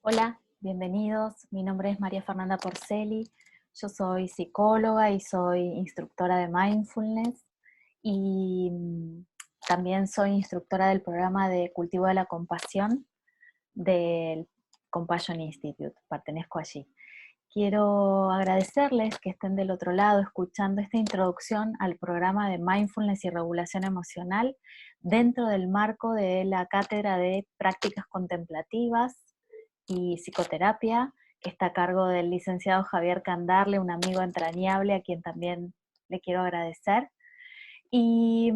Hola, bienvenidos. Mi nombre es María Fernanda Porceli. Yo soy psicóloga y soy instructora de mindfulness y también soy instructora del programa de cultivo de la compasión del Compassion Institute. Pertenezco allí. Quiero agradecerles que estén del otro lado escuchando esta introducción al programa de mindfulness y regulación emocional dentro del marco de la cátedra de prácticas contemplativas y psicoterapia, que está a cargo del licenciado Javier Candarle, un amigo entrañable a quien también le quiero agradecer. Y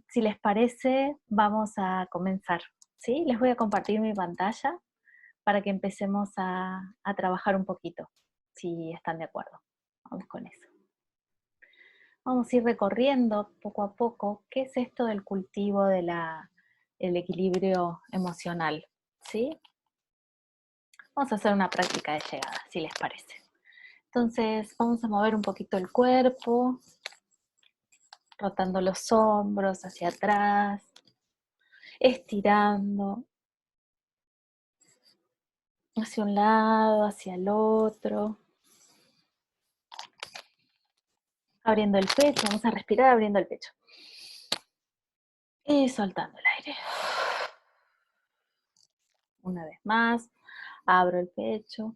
si les parece, vamos a comenzar. ¿Sí? Les voy a compartir mi pantalla para que empecemos a trabajar un poquito, si están de acuerdo. Vamos con eso. Vamos a ir recorriendo poco a poco qué es esto del cultivo del equilibrio emocional, ¿sí? Vamos a hacer una práctica de llegada, si les parece. Entonces vamos a mover un poquito el cuerpo, rotando los hombros hacia atrás, estirando hacia un lado, hacia el otro, abriendo el pecho. Vamos a respirar abriendo el pecho y soltando el aire. Una vez más, abro el pecho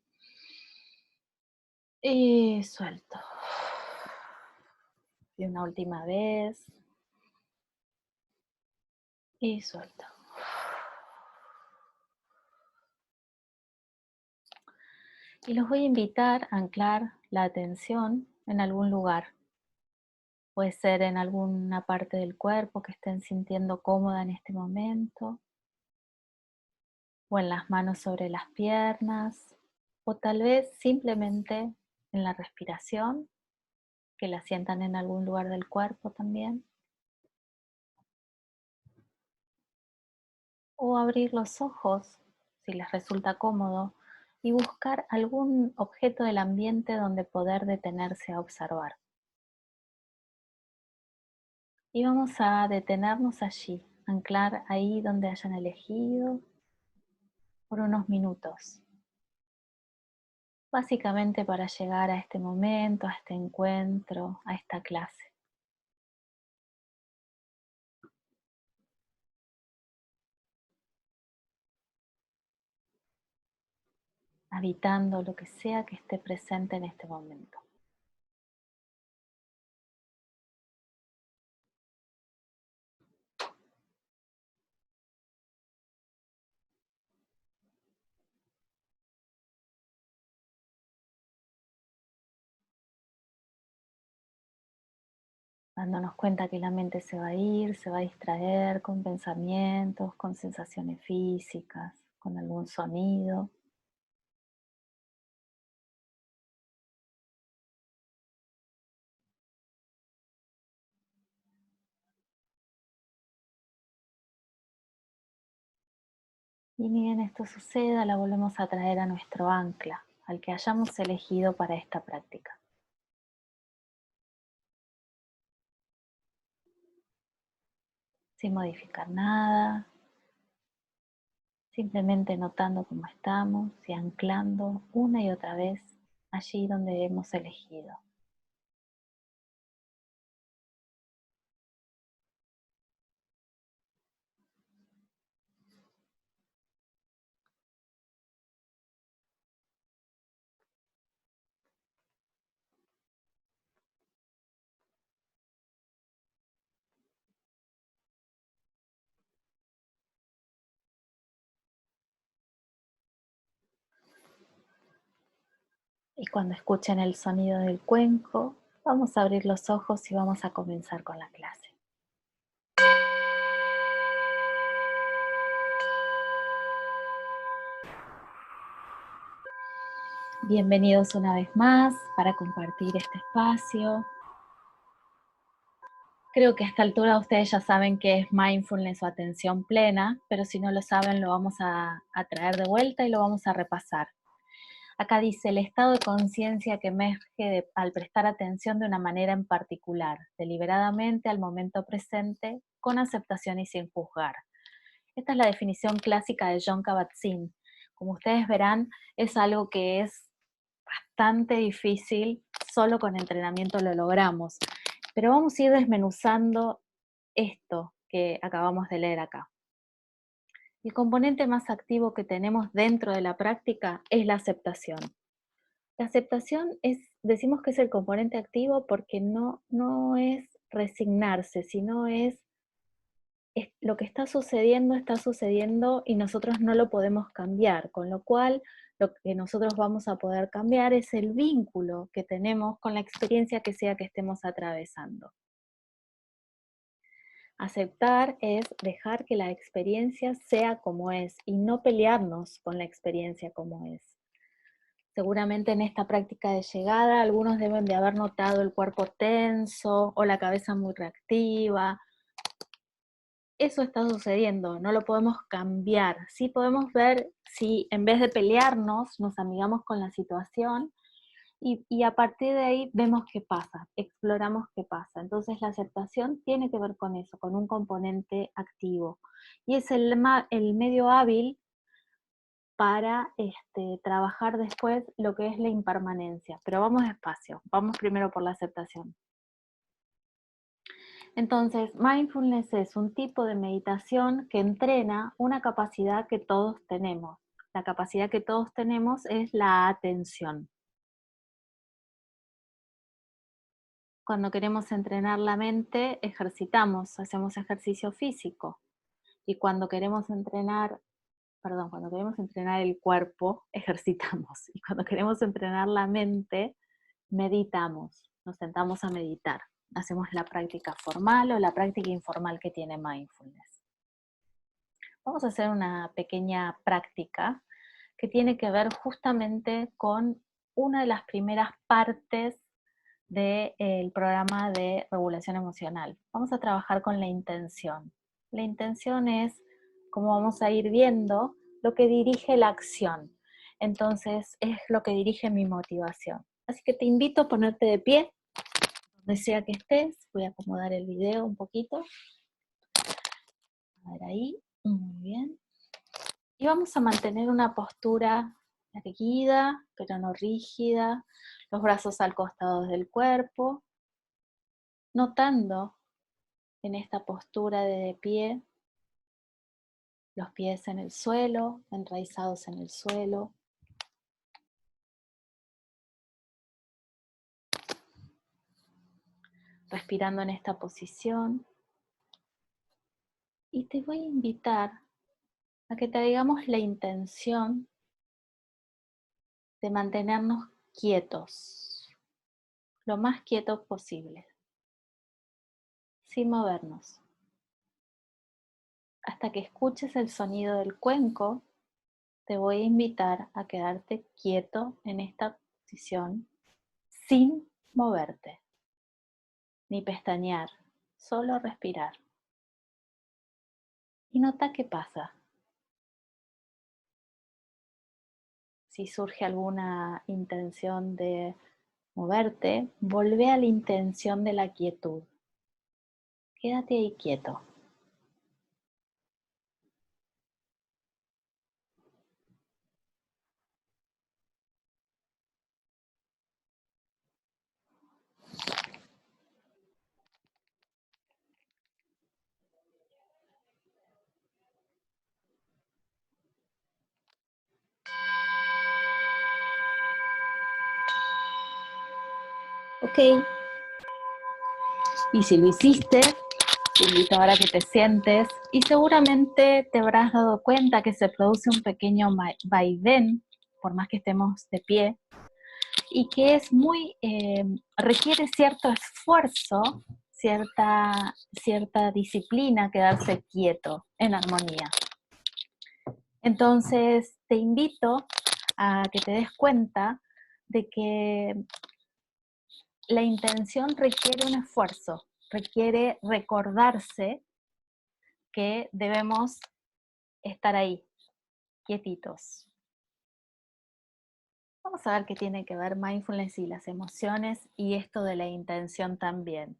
y suelto. Y una última vez y suelto. Y los voy a invitar a anclar la atención en algún lugar. Puede ser en alguna parte del cuerpo que estén sintiendo cómoda en este momento, o en las manos sobre las piernas, o tal vez simplemente en la respiración, que la sientan en algún lugar del cuerpo también. O abrir los ojos, si les resulta cómodo, y buscar algún objeto del ambiente donde poder detenerse a observar. Y vamos a detenernos allí, anclar ahí donde hayan elegido por unos minutos. Básicamente para llegar a este momento, a este encuentro, a esta clase. Habitando lo que sea que esté presente en este momento. Dándonos cuenta que la mente se va a ir, se va a distraer con pensamientos, con sensaciones físicas, con algún sonido. Y ni bien esto suceda, la volvemos a traer a nuestro ancla, al que hayamos elegido para esta práctica. Sin modificar nada, simplemente notando cómo estamos y anclando una y otra vez allí donde hemos elegido. Y cuando escuchen el sonido del cuenco, vamos a abrir los ojos y vamos a comenzar con la clase. Bienvenidos una vez más para compartir este espacio. Creo que a esta altura ustedes ya saben qué es mindfulness o atención plena, pero si no lo saben lo vamos a traer de vuelta y lo vamos a repasar. Acá dice el estado de conciencia que emerge al prestar atención de una manera en particular, deliberadamente al momento presente, con aceptación y sin juzgar. Esta es la definición clásica de Jon Kabat-Zinn, Como ustedes verán, es algo que es bastante difícil, solo con entrenamiento lo logramos. Pero vamos a ir desmenuzando esto que acabamos de leer acá. El componente más activo que tenemos dentro de la práctica es la aceptación. La aceptación decimos que es el componente activo porque no es resignarse, sino es lo que está sucediendo y nosotros no lo podemos cambiar, con lo cual lo que nosotros vamos a poder cambiar es el vínculo que tenemos con la experiencia que sea que estemos atravesando. Aceptar es dejar que la experiencia sea como es y no pelearnos con la experiencia como es. Seguramente en esta práctica de llegada algunos deben de haber notado el cuerpo tenso o la cabeza muy reactiva. Eso está sucediendo, no lo podemos cambiar. Sí podemos ver si en vez de pelearnos nos amigamos con la situación y a partir de ahí vemos qué pasa, exploramos qué pasa. Entonces la aceptación tiene que ver con eso, con un componente activo. Y es el medio hábil para trabajar después lo que es la impermanencia. Pero vamos despacio, vamos primero por la aceptación. Entonces, mindfulness es un tipo de meditación que entrena una capacidad que todos tenemos. La capacidad que todos tenemos es la atención. Cuando queremos entrenar la mente, ejercitamos, hacemos ejercicio físico. Y cuando queremos entrenar el cuerpo, ejercitamos. Y cuando queremos entrenar la mente, meditamos, nos sentamos a meditar. Hacemos la práctica formal o la práctica informal que tiene mindfulness. Vamos a hacer una pequeña práctica que tiene que ver justamente con una de las primeras partes del programa de regulación emocional. Vamos a trabajar con la intención. La intención es, como vamos a ir viendo, lo que dirige la acción. Entonces, es lo que dirige mi motivación. Así que te invito a ponerte de pie, donde sea que estés. Voy a acomodar el video un poquito. A ver ahí, muy bien. Y vamos a mantener una postura erguida, pero no rígida, los brazos al costado del cuerpo, notando en esta postura de pie los pies en el suelo, enraizados en el suelo. Respirando en esta posición. Y te voy a invitar a que te digamos la intención de mantenernos quietos, lo más quietos posible, sin movernos. Hasta que escuches el sonido del cuenco, te voy a invitar a quedarte quieto en esta posición sin moverte, ni pestañear, solo respirar. Y nota qué pasa. Si surge alguna intención de moverte, volvé a la intención de la quietud. Quédate ahí quieto. Ok. Y si lo hiciste, te invito ahora a que te sientes y seguramente te habrás dado cuenta que se produce un pequeño vaivén, por más que estemos de pie, y que es requiere cierto esfuerzo, cierta disciplina quedarse quieto, en armonía. Entonces te invito a que te des cuenta de que la intención requiere un esfuerzo, requiere recordarse que debemos estar ahí, quietitos. Vamos a ver qué tiene que ver mindfulness y las emociones y esto de la intención también.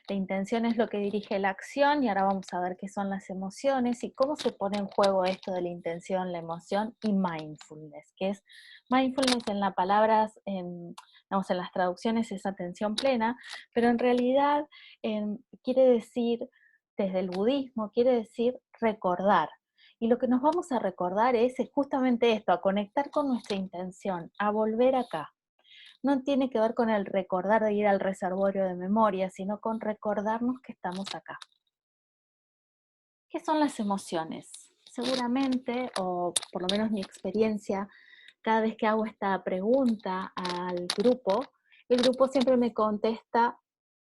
La intención es lo que dirige la acción y ahora vamos a ver qué son las emociones y cómo se pone en juego esto de la intención, la emoción y mindfulness, que es mindfulness en las palabras, digamos, en las traducciones es atención plena, pero en realidad quiere decir, desde el budismo, quiere decir recordar. Y lo que nos vamos a recordar es justamente esto, a conectar con nuestra intención, a volver acá. No tiene que ver con el recordar de ir al reservorio de memoria, sino con recordarnos que estamos acá. ¿Qué son las emociones? Seguramente, o por lo menos mi experiencia, cada vez que hago esta pregunta al grupo, el grupo siempre me contesta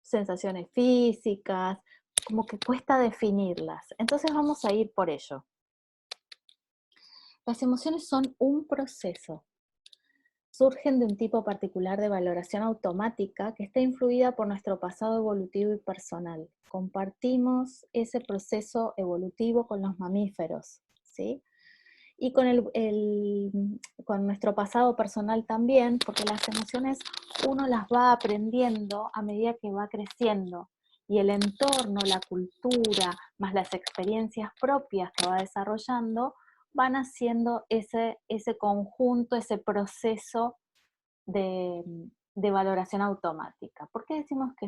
sensaciones físicas, como que cuesta definirlas. Entonces vamos a ir por ello. Las emociones son un proceso. Surgen de un tipo particular de valoración automática que está influida por nuestro pasado evolutivo y personal. Compartimos ese proceso evolutivo con los mamíferos, ¿sí? Y con, con nuestro pasado personal también, porque las emociones uno las va aprendiendo a medida que va creciendo. Y el entorno, la cultura, más las experiencias propias que va desarrollando, van haciendo ese conjunto, ese proceso de, de valoración automática. ¿Por qué decimos que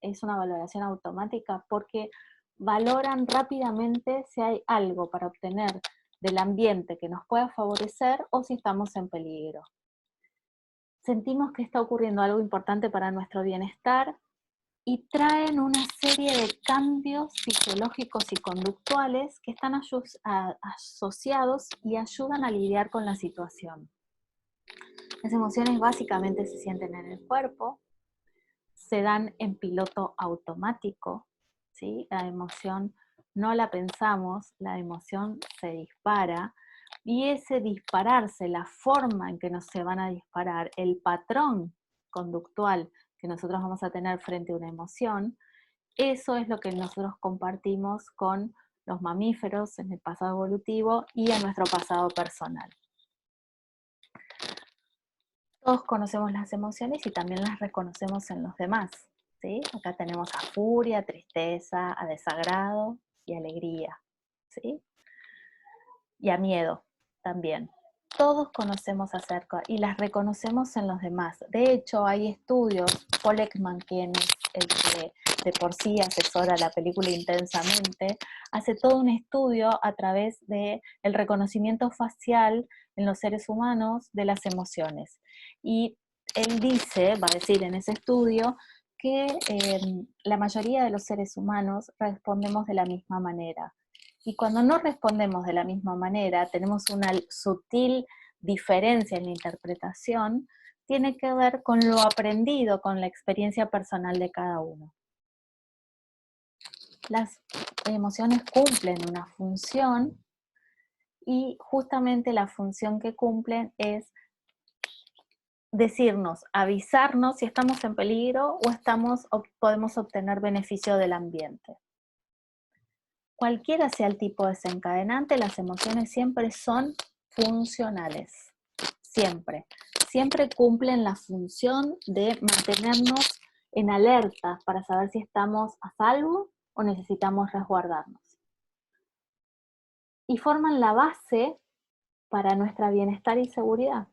es una valoración automática? Porque valoran rápidamente si hay algo para obtener del ambiente que nos pueda favorecer o si estamos en peligro. Sentimos que está ocurriendo algo importante para nuestro bienestar y traen una serie de cambios fisiológicos y conductuales que están asociados y ayudan a lidiar con la situación. Las emociones básicamente se sienten en el cuerpo, se dan en piloto automático, ¿sí? La emoción no la pensamos, la emoción se dispara, y ese dispararse, la forma en que nos se van a disparar, el patrón conductual que nosotros vamos a tener frente a una emoción, eso es lo que nosotros compartimos con los mamíferos en el pasado evolutivo y en nuestro pasado personal. Todos conocemos las emociones y también las reconocemos en los demás, ¿sí? Acá tenemos a furia, tristeza, a desagrado y alegría, ¿sí? Y a miedo también. Todos conocemos acerca y las reconocemos en los demás. De hecho, hay estudios, Paul Ekman, quien es el que de por sí asesora la película Intensamente, hace todo un estudio a través del reconocimiento facial en los seres humanos de las emociones. Y él dice, va a decir en ese estudio, que la mayoría de los seres humanos respondemos de la misma manera. Y cuando no respondemos de la misma manera, tenemos una sutil diferencia en la interpretación, tiene que ver con lo aprendido, con la experiencia personal de cada uno. Las emociones cumplen una función y justamente la función que cumplen es decirnos, avisarnos si estamos en peligro o podemos obtener beneficio del ambiente. Cualquiera sea el tipo desencadenante, las emociones siempre son funcionales. Siempre. Siempre cumplen la función de mantenernos en alerta para saber si estamos a salvo o necesitamos resguardarnos. Y forman la base para nuestra bienestar y seguridad.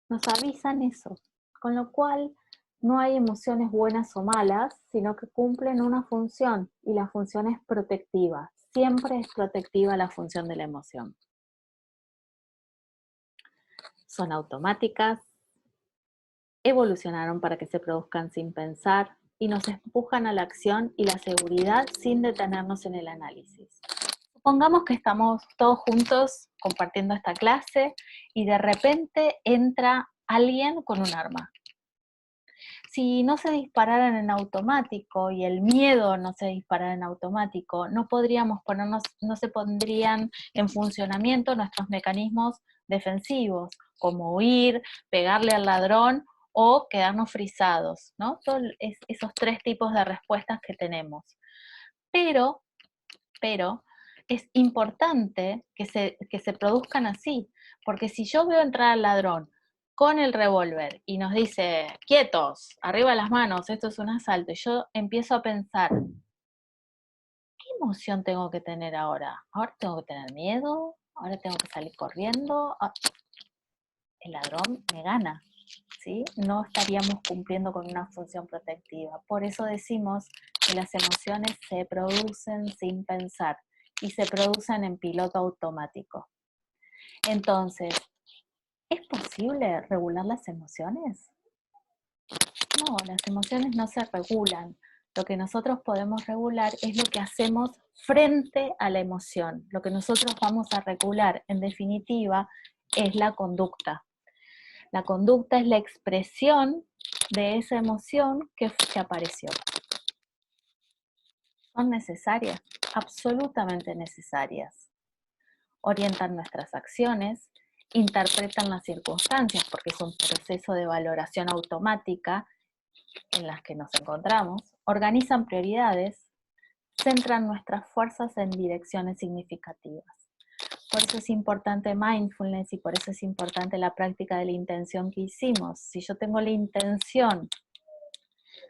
Nos avisan eso. Con lo cual, no hay emociones buenas o malas, sino que cumplen una función, y la función es protectiva. Siempre es protectiva la función de la emoción. Son automáticas, evolucionaron para que se produzcan sin pensar y nos empujan a la acción y la seguridad sin detenernos en el análisis. Supongamos que estamos todos juntos compartiendo esta clase y de repente entra alguien con un arma. Si no se dispararan en automático y el miedo no se disparara en automático, no se pondrían en funcionamiento nuestros mecanismos defensivos, como huir, pegarle al ladrón o quedarnos frisados, ¿no? Todos esos tres tipos de respuestas que tenemos. Pero es importante que se produzcan así, porque si yo veo entrar al ladrón, con el revólver y nos dice, quietos, arriba las manos, esto es un asalto, y yo empiezo a pensar, ¿qué emoción tengo que tener ahora? ¿Ahora tengo que tener miedo? ¿Ahora tengo que salir corriendo? El ladrón me gana, ¿sí? No estaríamos cumpliendo con una función protectiva. Por eso decimos que las emociones se producen sin pensar y se producen en piloto automático. Entonces, ¿es posible regular las emociones? No, las emociones no se regulan. Lo que nosotros podemos regular es lo que hacemos frente a la emoción. Lo que nosotros vamos a regular, en definitiva, es la conducta. La conducta es la expresión de esa emoción que apareció. Son necesarias, absolutamente necesarias. Orientan nuestras acciones, interpretan las circunstancias, porque es un proceso de valoración automática en las que nos encontramos, organizan prioridades, centran nuestras fuerzas en direcciones significativas. Por eso es importante mindfulness y por eso es importante la práctica de la intención que hicimos. Si yo tengo la intención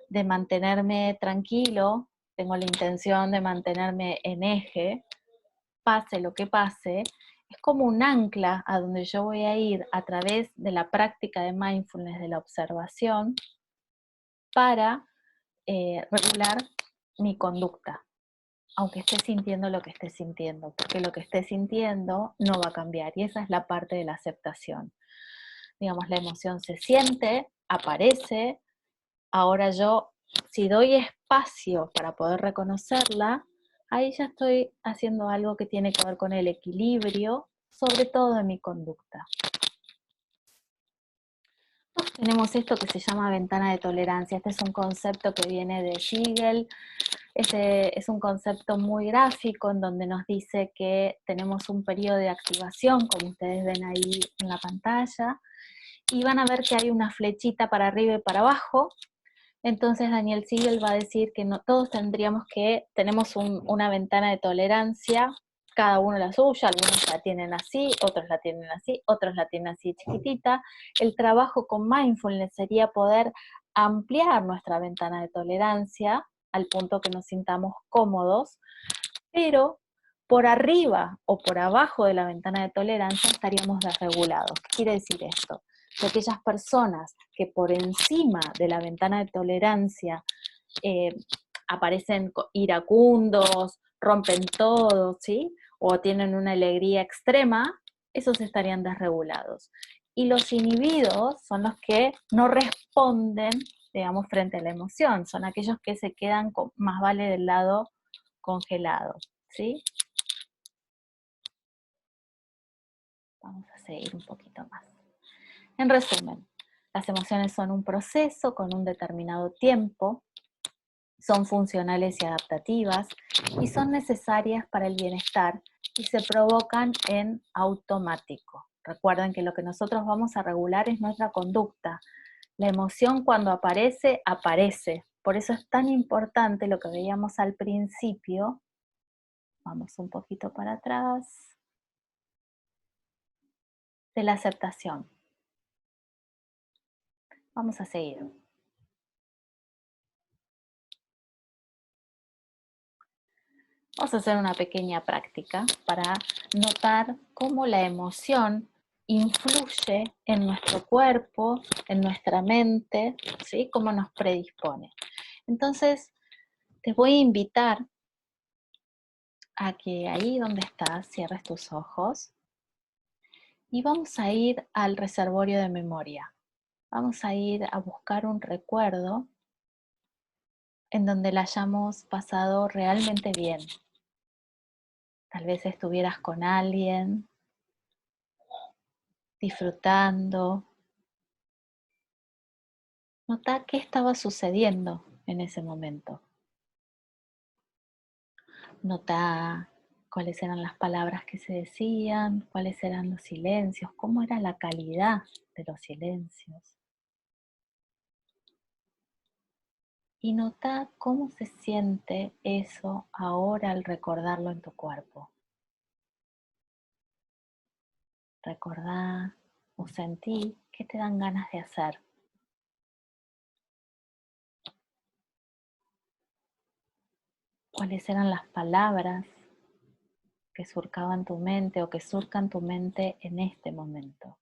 de mantenerme tranquilo, tengo la intención de mantenerme en eje, pase lo que pase, es como un ancla a donde yo voy a ir a través de la práctica de mindfulness, de la observación, para regular mi conducta, aunque esté sintiendo lo que esté sintiendo, porque lo que esté sintiendo no va a cambiar, y esa es la parte de la aceptación. Digamos, la emoción se siente, aparece, ahora yo, si doy espacio para poder reconocerla, ahí ya estoy haciendo algo que tiene que ver con el equilibrio, sobre todo de mi conducta. Tenemos esto que se llama ventana de tolerancia. Este es un concepto que viene de Siegel. Es un concepto muy gráfico en donde nos dice que tenemos un periodo de activación, como ustedes ven ahí en la pantalla, y van a ver que hay una flechita para arriba y para abajo. Entonces Daniel Siegel va a decir que no, todos tenemos una ventana de tolerancia, cada uno la suya, algunos la tienen así, otros la tienen así, otros la tienen así chiquitita. El trabajo con mindfulness sería poder ampliar nuestra ventana de tolerancia al punto que nos sintamos cómodos, pero por arriba o por abajo de la ventana de tolerancia estaríamos desregulados. ¿Qué quiere decir esto? Que aquellas personas que por encima de la ventana de tolerancia aparecen iracundos, rompen todo, ¿sí? O tienen una alegría extrema, esos estarían desregulados. Y los inhibidos son los que no responden, digamos, frente a la emoción, son aquellos que se quedan más vale del lado congelado, ¿sí? Vamos a seguir un poquito más. En resumen, las emociones son un proceso con un determinado tiempo, son funcionales y adaptativas y son necesarias para el bienestar y se provocan en automático. Recuerden que lo que nosotros vamos a regular es nuestra conducta. La emoción cuando aparece, aparece. Por eso es tan importante lo que veíamos al principio. Vamos un poquito para atrás. De la aceptación. Vamos a seguir. Vamos a hacer una pequeña práctica para notar cómo la emoción influye en nuestro cuerpo, en nuestra mente, ¿sí? Cómo nos predispone. Entonces, te voy a invitar a que ahí donde estás cierres tus ojos y vamos a ir al reservorio de memoria. Vamos a ir a buscar un recuerdo en donde la hayamos pasado realmente bien. Tal vez estuvieras con alguien, disfrutando. Nota qué estaba sucediendo en ese momento. Nota cuáles eran las palabras que se decían, cuáles eran los silencios, cómo era la calidad de los silencios. Y nota cómo se siente eso ahora al recordarlo en tu cuerpo. Recordá o o sentí qué te dan ganas de hacer. ¿Cuáles eran las palabras que surcaban tu mente o que surcan tu mente en este momento?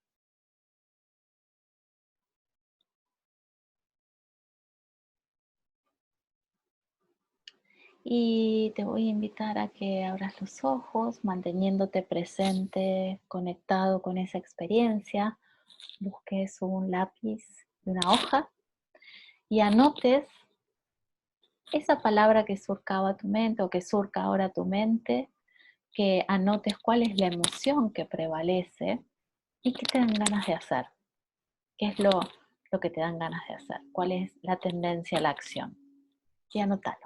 Y te voy a invitar a que abras los ojos, manteniéndote presente, conectado con esa experiencia. Busques un lápiz y una hoja y anotes esa palabra que surcaba tu mente o que surca ahora tu mente, que anotes cuál es la emoción que prevalece y qué te dan ganas de hacer. ¿Qué es lo que te dan ganas de hacer? ¿Cuál es la tendencia a la acción? Y anótalo.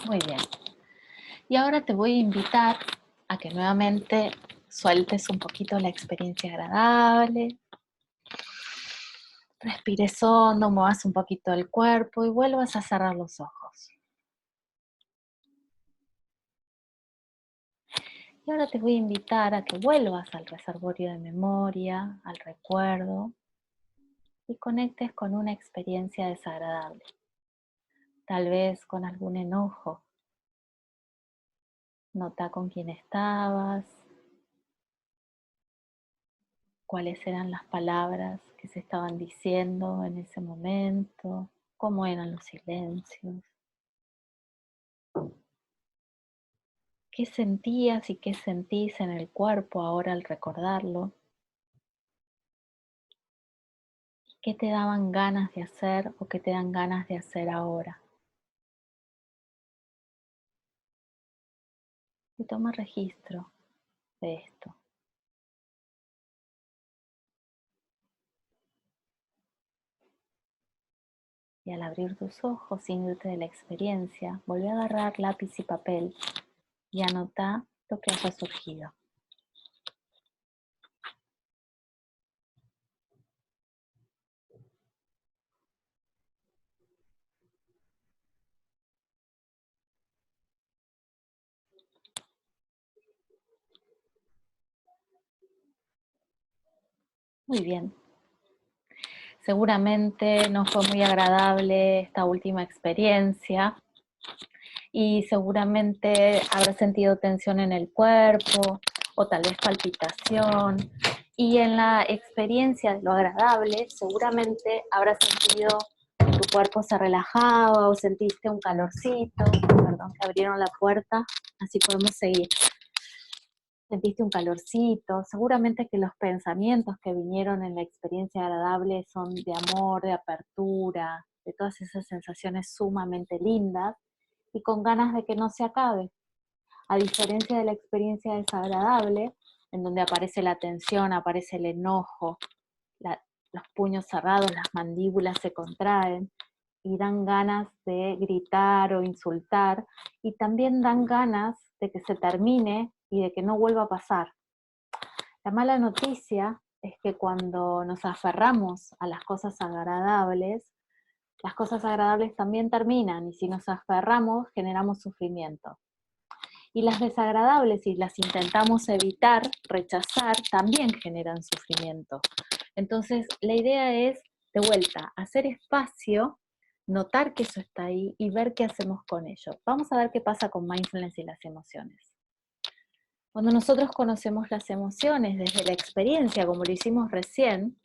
Muy bien. Y ahora te voy a invitar a que nuevamente sueltes un poquito la experiencia agradable, respires hondo, muevas un poquito el cuerpo y vuelvas a cerrar los ojos. Y ahora te voy a invitar a que vuelvas al reservorio de memoria, al recuerdo, y conectes con una experiencia desagradable, tal vez con algún enojo. Nota con quién estabas, cuáles eran las palabras que se estaban diciendo en ese momento, cómo eran los silencios, qué sentías y qué sentís en el cuerpo ahora al recordarlo, qué te daban ganas de hacer o qué te dan ganas de hacer ahora. Y toma registro de esto. Y al abrir tus ojos, sin irte de la experiencia, volví a agarrar lápiz y papel y anota lo que haya surgido. Muy bien. Seguramente no fue muy agradable esta última experiencia y seguramente habrás sentido tensión en el cuerpo o tal vez palpitación. Y en la experiencia de lo agradable, seguramente habrás sentido que tu cuerpo se relajaba o sentiste un calorcito. Perdón que abrieron la puerta, así podemos seguir. Sentiste un calorcito, seguramente que los pensamientos que vinieron en la experiencia agradable son de amor, de apertura, de todas esas sensaciones sumamente lindas y con ganas de que no se acabe. A diferencia de la experiencia desagradable, en donde aparece la tensión, aparece el enojo, los puños cerrados, las mandíbulas se contraen y dan ganas de gritar o insultar y también dan ganas de que se termine y de que no vuelva a pasar. La mala noticia es que cuando nos aferramos a las cosas agradables también terminan y si nos aferramos generamos sufrimiento. Y las desagradables, si las intentamos evitar, rechazar, también generan sufrimiento. Entonces, la idea es, de vuelta, hacer espacio, notar que eso está ahí y ver qué hacemos con ello. Vamos a ver qué pasa con mindfulness y las emociones. Cuando nosotros conocemos las emociones desde la experiencia, como lo hicimos recién,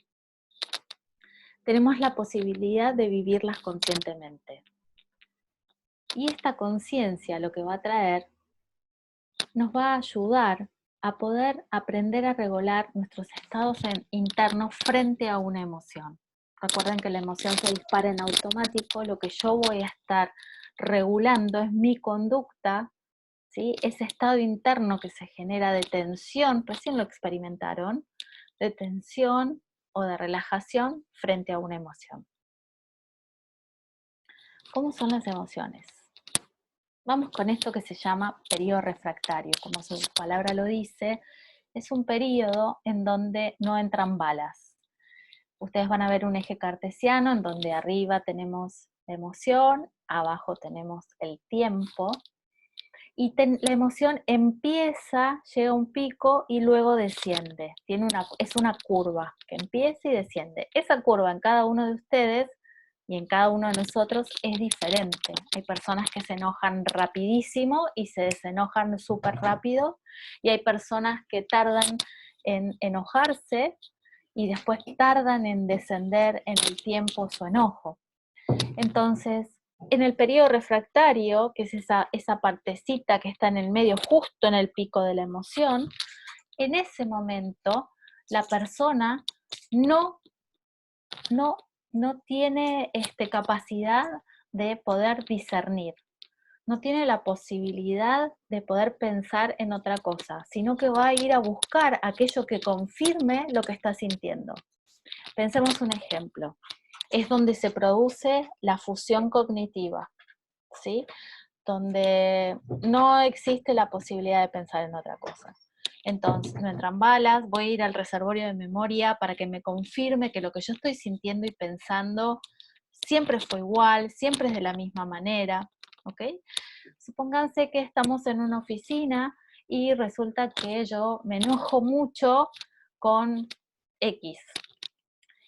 tenemos la posibilidad de vivirlas conscientemente. Y esta conciencia lo que va a traer nos va a ayudar a poder aprender a regular nuestros estados internos frente a una emoción. Recuerden que la emoción se dispara en automático, lo que yo voy a estar regulando es mi conducta, ¿sí? Ese estado interno que se genera de tensión, recién lo experimentaron, de tensión o de relajación frente a una emoción. ¿Cómo son las emociones? Vamos con esto que se llama periodo refractario. Como su palabra lo dice, es un periodo en donde no entran balas. Ustedes van a ver un eje cartesiano en donde arriba tenemos la emoción, abajo tenemos el tiempo, y la emoción empieza, llega a un pico y luego desciende. Es una curva que empieza y desciende. Esa curva en cada uno de ustedes y en cada uno de nosotros es diferente. Hay personas que se enojan rapidísimo y se desenojan súper rápido, y hay personas que tardan en enojarse y después tardan en descender en el tiempo su enojo. Entonces, en el periodo refractario, que es esa partecita que está en el medio, justo en el pico de la emoción, en ese momento la persona no tiene capacidad de poder discernir, no tiene la posibilidad de poder pensar en otra cosa, sino que va a ir a buscar aquello que confirme lo que está sintiendo. Pensemos un ejemplo. Es donde se produce la fusión cognitiva, ¿sí? Donde no existe la posibilidad de pensar en otra cosa. Entonces, no entran balas, voy a ir al reservorio de memoria para que me confirme que lo que yo estoy sintiendo y pensando siempre fue igual, siempre es de la misma manera, ¿ok? Supónganse que estamos en una oficina y resulta que yo me enojo mucho con X,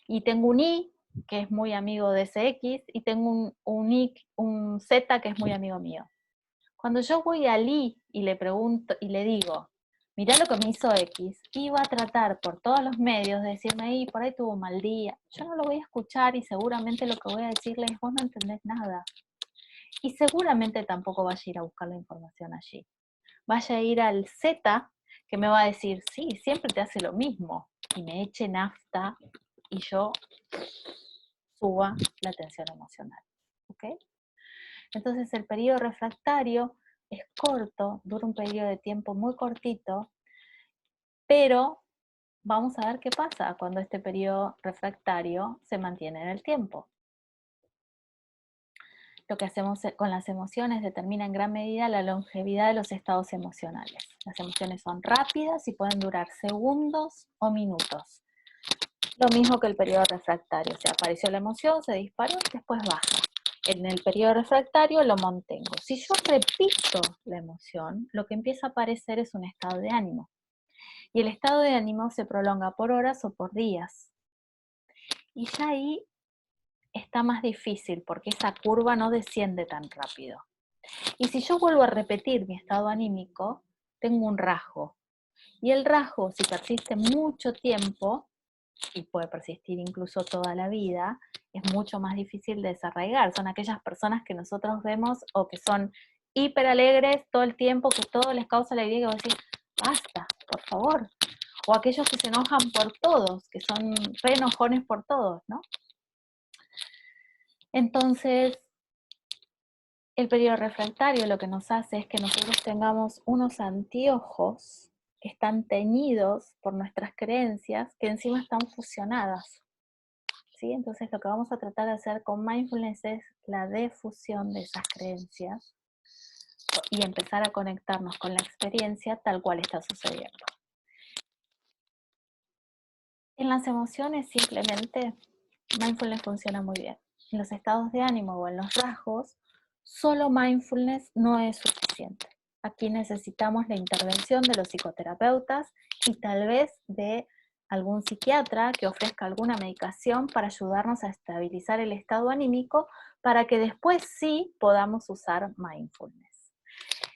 y tengo un Y que es muy amigo de ese X, y tengo un Z que es muy amigo mío. Cuando yo voy al Y y le pregunto y le digo, mirá lo que me hizo X, y va a tratar por todos los medios de decirme, y por ahí tuvo un mal día, yo no lo voy a escuchar y seguramente lo que voy a decirle es, vos no entendés nada. Y seguramente tampoco vaya a ir a buscar la información allí. Vaya a ir al Z, que me va a decir, sí, siempre te hace lo mismo, y me eche nafta y yo suba la tensión emocional. ¿Ok? Entonces el periodo refractario es corto, dura un periodo de tiempo muy cortito, pero vamos a ver qué pasa cuando este periodo refractario se mantiene en el tiempo. Lo que hacemos con las emociones determina en gran medida la longevidad de los estados emocionales. Las emociones son rápidas y pueden durar segundos o minutos. Lo mismo que el periodo refractario, o sea, apareció la emoción, se disparó y después baja. En el periodo refractario lo mantengo. Si yo repito la emoción, lo que empieza a aparecer es un estado de ánimo. Y el estado de ánimo se prolonga por horas o por días. Y ya ahí está más difícil porque esa curva no desciende tan rápido. Y si yo vuelvo a repetir mi estado anímico, tengo un rasgo. Y el rasgo, si persiste mucho tiempo, y puede persistir incluso toda la vida, es mucho más difícil de desarraigar. Son aquellas personas que nosotros vemos o que son hiper alegres todo el tiempo, que todo les causa alegría, y vos decís, basta, por favor. O aquellos que se enojan por todos, que son re enojones por todos, ¿no? Entonces, el periodo refractario lo que nos hace es que nosotros tengamos unos anteojos que están teñidos por nuestras creencias, que encima están fusionadas. ¿Sí? Entonces lo que vamos a tratar de hacer con mindfulness es la defusión de esas creencias y empezar a conectarnos con la experiencia tal cual está sucediendo. En las emociones simplemente mindfulness funciona muy bien. En los estados de ánimo o en los rasgos, solo mindfulness no es suficiente. Aquí necesitamos la intervención de los psicoterapeutas y tal vez de algún psiquiatra que ofrezca alguna medicación para ayudarnos a estabilizar el estado anímico para que después sí podamos usar mindfulness.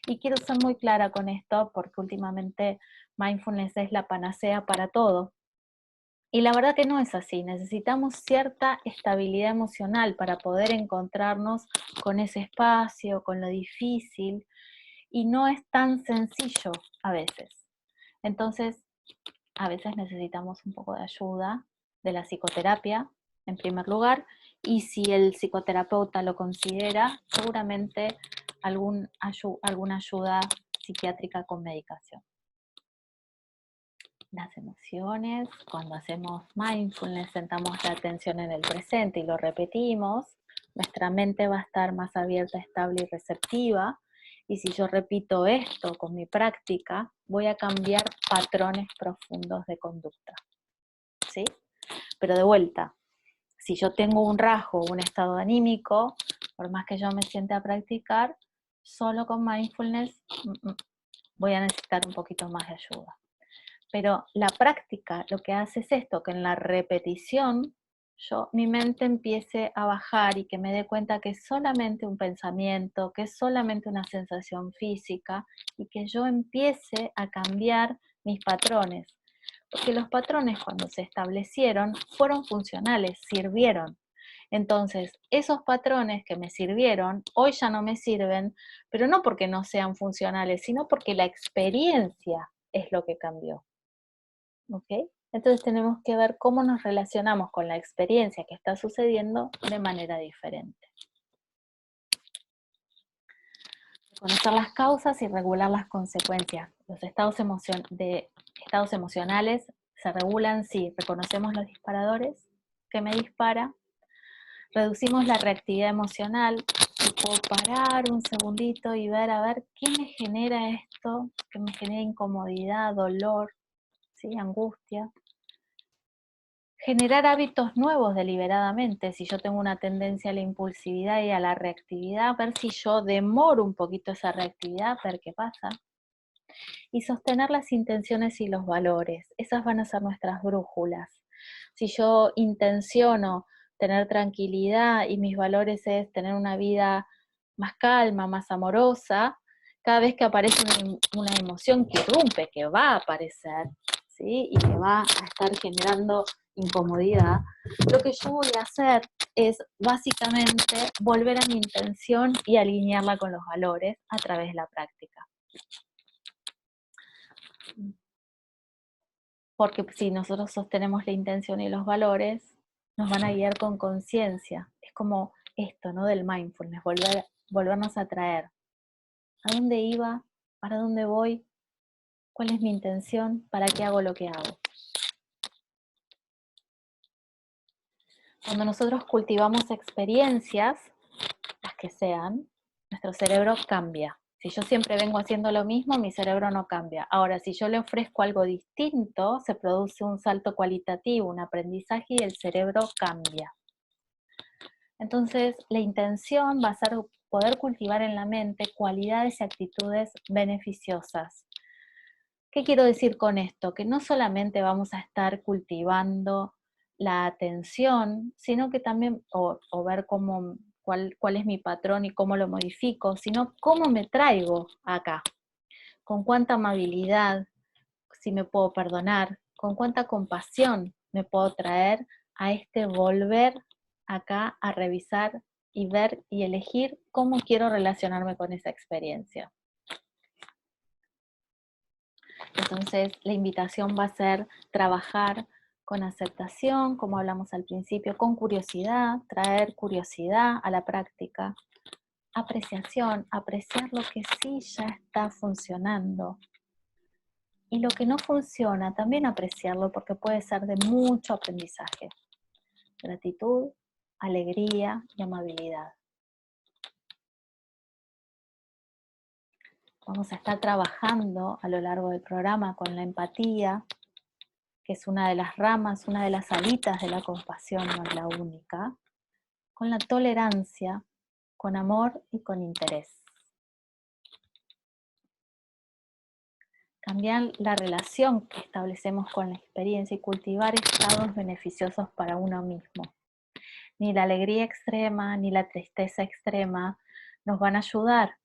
Y quiero ser muy clara con esto porque últimamente mindfulness es la panacea para todo. Y la verdad que no es así, necesitamos cierta estabilidad emocional para poder encontrarnos con ese espacio, con lo difícil, y no es tan sencillo a veces. Entonces, a veces necesitamos un poco de ayuda de la psicoterapia, en primer lugar, y si el psicoterapeuta lo considera, seguramente alguna ayuda psiquiátrica con medicación. Las emociones, cuando hacemos mindfulness, sentamos la atención en el presente y lo repetimos, nuestra mente va a estar más abierta, estable y receptiva. Y si yo repito esto con mi práctica, voy a cambiar patrones profundos de conducta, ¿sí? Pero de vuelta, si yo tengo un rasgo, un estado anímico, por más que yo me sienta a practicar, solo con mindfulness voy a necesitar un poquito más de ayuda. Pero la práctica lo que hace es esto, que en la repetición mi mente empiece a bajar y que me dé cuenta que es solamente un pensamiento, que es solamente una sensación física y que yo empiece a cambiar mis patrones. Porque los patrones cuando se establecieron fueron funcionales, sirvieron. Entonces, esos patrones que me sirvieron, hoy ya no me sirven, pero no porque no sean funcionales, sino porque la experiencia es lo que cambió. ¿Ok? Entonces tenemos que ver cómo nos relacionamos con la experiencia que está sucediendo de manera diferente. Conocer las causas y regular las consecuencias. Los estados emocionales se regulan si reconocemos los disparadores, que me dispara, reducimos la reactividad emocional, y puedo parar un segundito y ver a ver qué me genera esto, qué me genera incomodidad, dolor, ¿sí? Angustia. Generar hábitos nuevos deliberadamente, si yo tengo una tendencia a la impulsividad y a la reactividad, ver si yo demoro un poquito esa reactividad, ver qué pasa. Y sostener las intenciones y los valores, esas van a ser nuestras brújulas. Si yo intenciono tener tranquilidad y mis valores es tener una vida más calma, más amorosa, cada vez que aparece una emoción que irrumpe, que va a aparecer, ¿sí? Y que va a estar generando incomodidad, lo que yo voy a hacer es básicamente volver a mi intención y alinearla con los valores a través de la práctica. Porque si nosotros sostenemos la intención y los valores, nos van a guiar con conciencia. Es como esto, ¿no? Del mindfulness, volvernos a traer. ¿A dónde iba? ¿Para dónde voy? ¿Cuál es mi intención? ¿Para qué hago lo que hago? Cuando nosotros cultivamos experiencias, las que sean, nuestro cerebro cambia. Si yo siempre vengo haciendo lo mismo, mi cerebro no cambia. Ahora, si yo le ofrezco algo distinto, se produce un salto cualitativo, un aprendizaje y el cerebro cambia. Entonces, la intención va a ser poder cultivar en la mente cualidades y actitudes beneficiosas. ¿Qué quiero decir con esto? Que no solamente vamos a estar cultivando la atención, sino que también, o ver cuál es mi patrón y cómo lo modifico, sino cómo me traigo acá, con cuánta amabilidad, si me puedo perdonar, con cuánta compasión me puedo traer a este volver acá a revisar y ver y elegir cómo quiero relacionarme con esa experiencia. Entonces, la invitación va a ser trabajar con aceptación, como hablamos al principio, con curiosidad, traer curiosidad a la práctica, apreciación, apreciar lo que sí ya está funcionando. Y lo que no funciona, también apreciarlo porque puede ser de mucho aprendizaje. Gratitud, alegría y amabilidad. Vamos a estar trabajando a lo largo del programa con la empatía, que es una de las ramas, una de las alitas de la compasión, no es la única, con la tolerancia, con amor y con interés. Cambiar la relación que establecemos con la experiencia y cultivar estados beneficiosos para uno mismo. Ni la alegría extrema ni la tristeza extrema nos van a ayudar.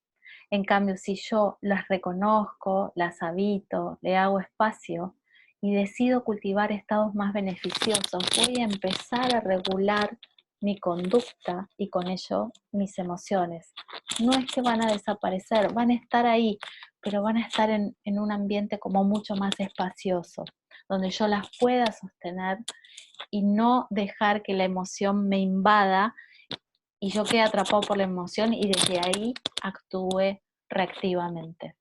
En cambio, si yo las reconozco, las habito, le hago espacio y decido cultivar estados más beneficiosos, voy a empezar a regular mi conducta y con ello mis emociones. No es que van a desaparecer, van a estar ahí, pero van a estar en un ambiente como mucho más espacioso, donde yo las pueda sostener y no dejar que la emoción me invada y yo quede atrapado por la emoción y desde ahí actúe reactivamente.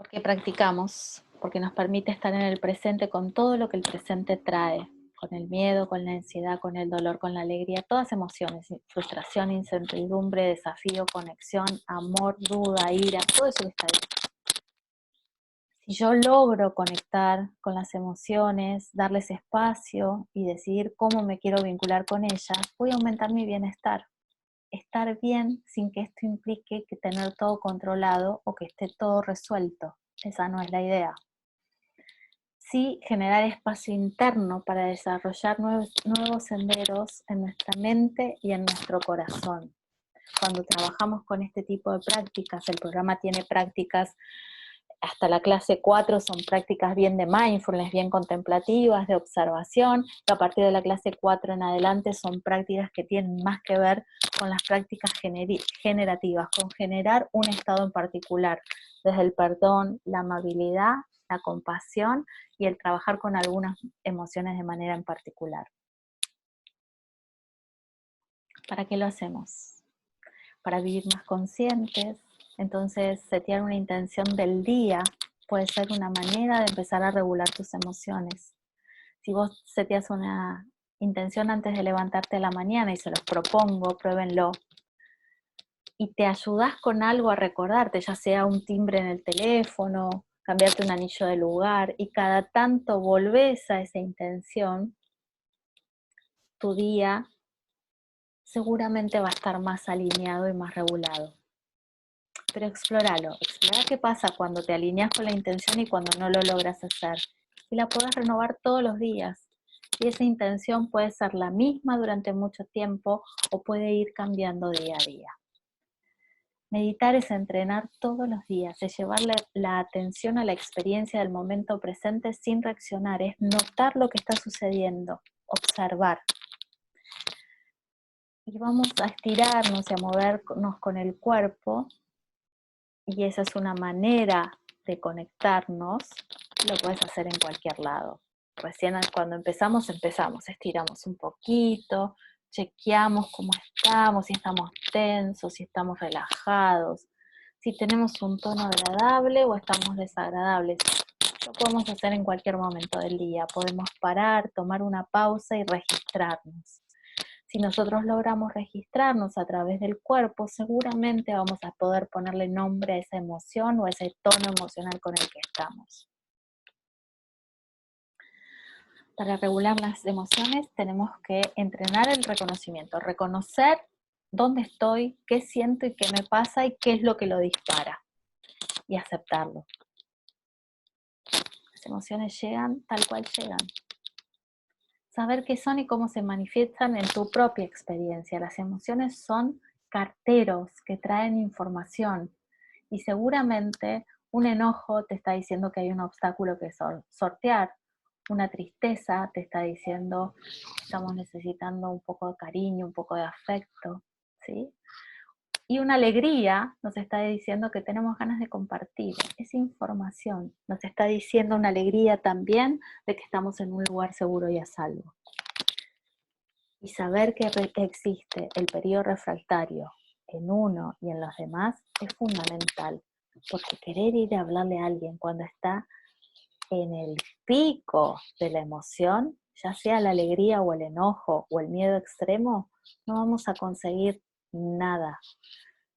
Porque practicamos, porque nos permite estar en el presente con todo lo que el presente trae, con el miedo, con la ansiedad, con el dolor, con la alegría, todas emociones, frustración, incertidumbre, desafío, conexión, amor, duda, ira, todo eso que está ahí. Si yo logro conectar con las emociones, darles espacio y decidir cómo me quiero vincular con ellas, voy a aumentar mi bienestar. Estar bien sin que esto implique que tener todo controlado o que esté todo resuelto. Esa no es la idea. Sí, generar espacio interno para desarrollar nuevos senderos en nuestra mente y en nuestro corazón. Cuando trabajamos con este tipo de prácticas, el programa tiene prácticas hasta la clase 4, son prácticas bien de mindfulness, bien contemplativas, de observación, y a partir de la clase 4 en adelante son prácticas que tienen más que ver con las prácticas generativas, con generar un estado en particular, desde el perdón, la amabilidad, la compasión y el trabajar con algunas emociones de manera en particular. ¿Para qué lo hacemos? Para vivir más conscientes. Entonces, setear una intención del día puede ser una manera de empezar a regular tus emociones. Si vos seteas una intención antes de levantarte a la mañana, y se los propongo, pruébenlo, y te ayudás con algo a recordarte, ya sea un timbre en el teléfono, cambiarte un anillo de lugar, y cada tanto volvés a esa intención, tu día seguramente va a estar más alineado y más regulado. Pero explóralo, explora qué pasa cuando te alineas con la intención y cuando no lo logras hacer. Y la puedes renovar todos los días. Y esa intención puede ser la misma durante mucho tiempo o puede ir cambiando día a día. Meditar es entrenar todos los días, es llevarle la atención a la experiencia del momento presente sin reaccionar, es notar lo que está sucediendo, observar. Y vamos a estirarnos y a movernos con el cuerpo. Y esa es una manera de conectarnos, lo puedes hacer en cualquier lado. Recién cuando empezamos, estiramos un poquito, chequeamos cómo estamos, si estamos tensos, si estamos relajados, si tenemos un tono agradable o estamos desagradables. Lo podemos hacer en cualquier momento del día, podemos parar, tomar una pausa y registrarnos. Si nosotros logramos registrarnos a través del cuerpo, seguramente vamos a poder ponerle nombre a esa emoción o a ese tono emocional con el que estamos. Para regular las emociones tenemos que entrenar el reconocimiento, reconocer dónde estoy, qué siento y qué me pasa y qué es lo que lo dispara, y aceptarlo. Las emociones llegan tal cual llegan. Saber qué son y cómo se manifiestan en tu propia experiencia. Las emociones son carteros que traen información y seguramente un enojo te está diciendo que hay un obstáculo que sortear, una tristeza te está diciendo que estamos necesitando un poco de cariño, un poco de afecto, ¿sí? Y una alegría nos está diciendo que tenemos ganas de compartir. Esa información nos está diciendo una alegría también de que estamos en un lugar seguro y a salvo. Y saber que existe el periodo refractario en uno y en los demás es fundamental, porque querer ir a hablarle a alguien cuando está en el pico de la emoción, ya sea la alegría o el enojo o el miedo extremo, no vamos a conseguir nada,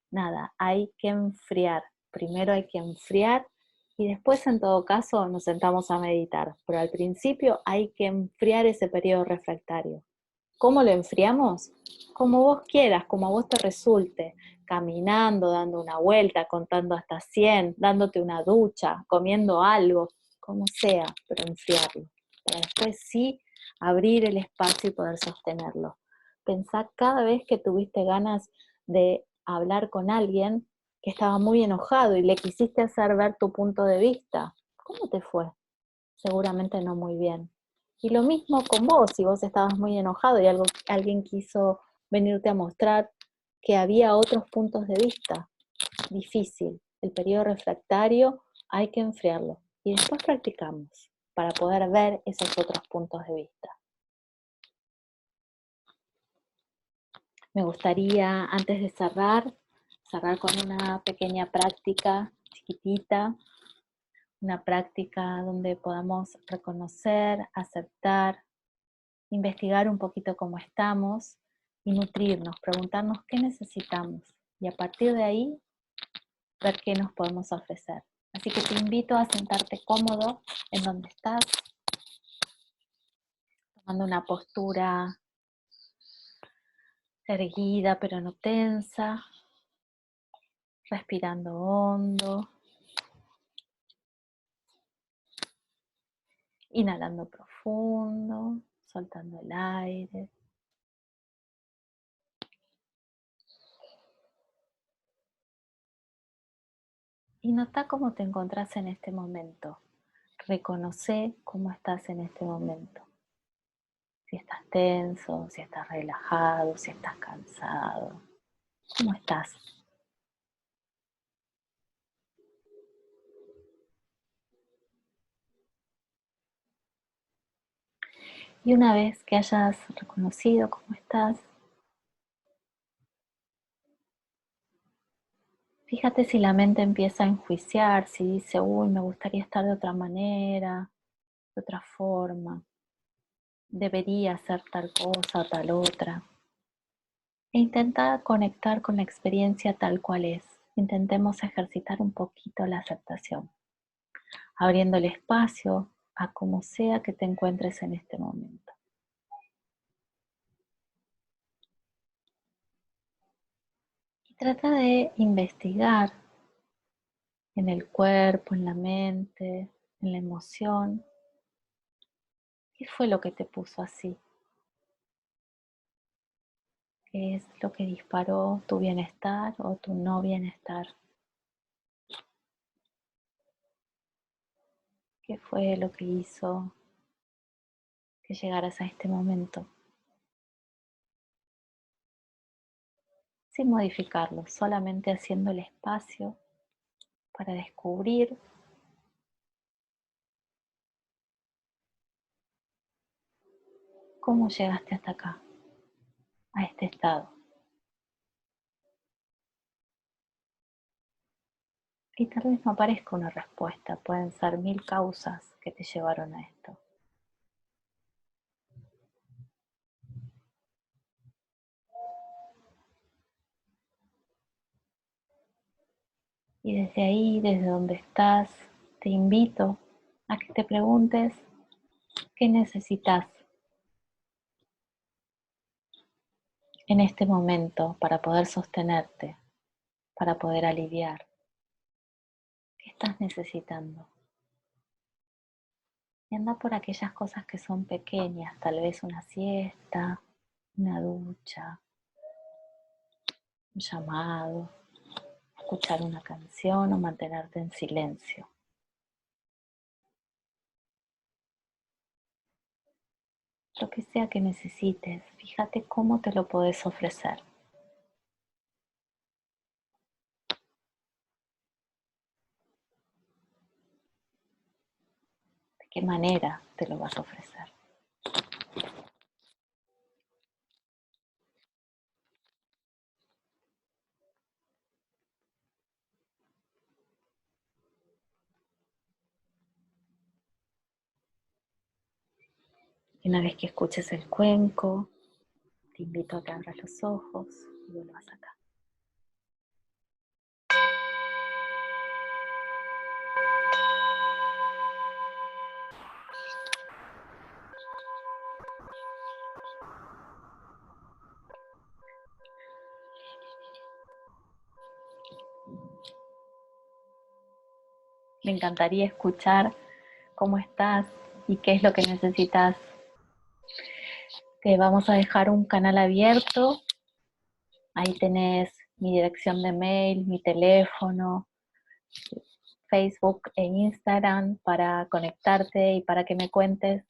nada. Hay que enfriar, primero hay que enfriar y después en todo caso nos sentamos a meditar, pero al principio hay que enfriar ese periodo refractario. ¿Cómo lo enfriamos? Como vos quieras, como a vos te resulte, caminando, dando una vuelta, contando hasta 100, dándote una ducha, comiendo algo, como sea, pero enfriarlo. Para después sí abrir el espacio y poder sostenerlo. Pensá cada vez que tuviste ganas de hablar con alguien que estaba muy enojado y le quisiste hacer ver tu punto de vista. ¿Cómo te fue? Seguramente no muy bien. Y lo mismo con vos, si vos estabas muy enojado y alguien quiso venirte a mostrar que había otros puntos de vista. Difícil. El periodo refractario hay que enfriarlo. Y después practicamos para poder ver esos otros puntos de vista. Me gustaría, antes de cerrar con una pequeña práctica chiquitita una práctica donde podamos reconocer, aceptar, investigar un poquito cómo estamos y nutrirnos, preguntarnos qué necesitamos y a partir de ahí ver qué nos podemos ofrecer. Así que te invito a sentarte cómodo en donde estás, tomando una postura erguida pero no tensa, respirando hondo, inhalando profundo, soltando el aire. Y nota cómo te encontrás en este momento. Reconoce cómo estás en este momento. Si estás tenso, si estás relajado, si estás cansado. ¿Cómo estás? Y una vez que hayas reconocido cómo estás, fíjate si la mente empieza a enjuiciar, si dice, uy, me gustaría estar de otra manera, de otra forma, debería hacer tal cosa o tal otra. E intenta conectar con la experiencia tal cual es. Intentemos ejercitar un poquito la aceptación, abriendo el espacio a como sea que te encuentres en este momento. Y trata de investigar en el cuerpo, en la mente, en la emoción, qué fue lo que te puso así, qué es lo que disparó tu bienestar o tu no bienestar, qué fue lo que hizo que llegaras a este momento, sin modificarlo, solamente haciendo el espacio para descubrir cómo llegaste hasta acá, a este estado. Y tal vez no aparezca una respuesta, pueden ser mil causas que te llevaron a esto. Y desde ahí, desde donde estás, te invito a que te preguntes qué necesitas en este momento para poder sostenerte, para poder aliviar. ¿Qué estás necesitando? Y anda por aquellas cosas que son pequeñas, tal vez una siesta, una ducha, un llamado, escuchar una canción o mantenerte en silencio. Lo que sea que necesites, fíjate cómo te lo podés ofrecer. ¿De qué manera te lo vas a ofrecer? Y una vez que escuches el cuenco, te invito a que abras los ojos y vuelvas acá. Me encantaría escuchar cómo estás y qué es lo que necesitas. Te vamos a dejar un canal abierto. Ahí tenés mi dirección de mail, mi teléfono, Facebook e Instagram para conectarte y para que me cuentes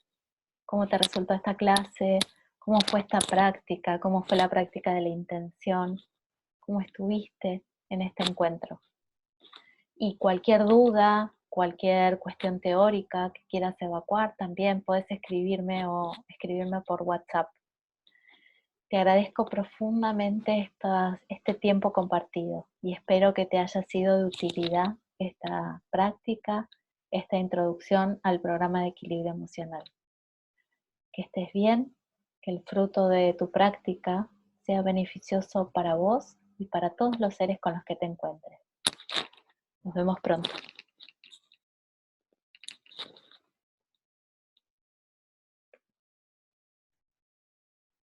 cómo te resultó esta clase, cómo fue esta práctica, cómo fue la práctica de la intención, cómo estuviste en este encuentro. Y cualquier duda, cualquier cuestión teórica que quieras evacuar, también puedes escribirme o escribirme por WhatsApp. Te agradezco profundamente este tiempo compartido y espero que te haya sido de utilidad esta práctica esta introducción al programa de equilibrio emocional. Que estés bien, que el fruto de tu práctica sea beneficioso para vos y para todos los seres con los que te encuentres. Nos vemos pronto.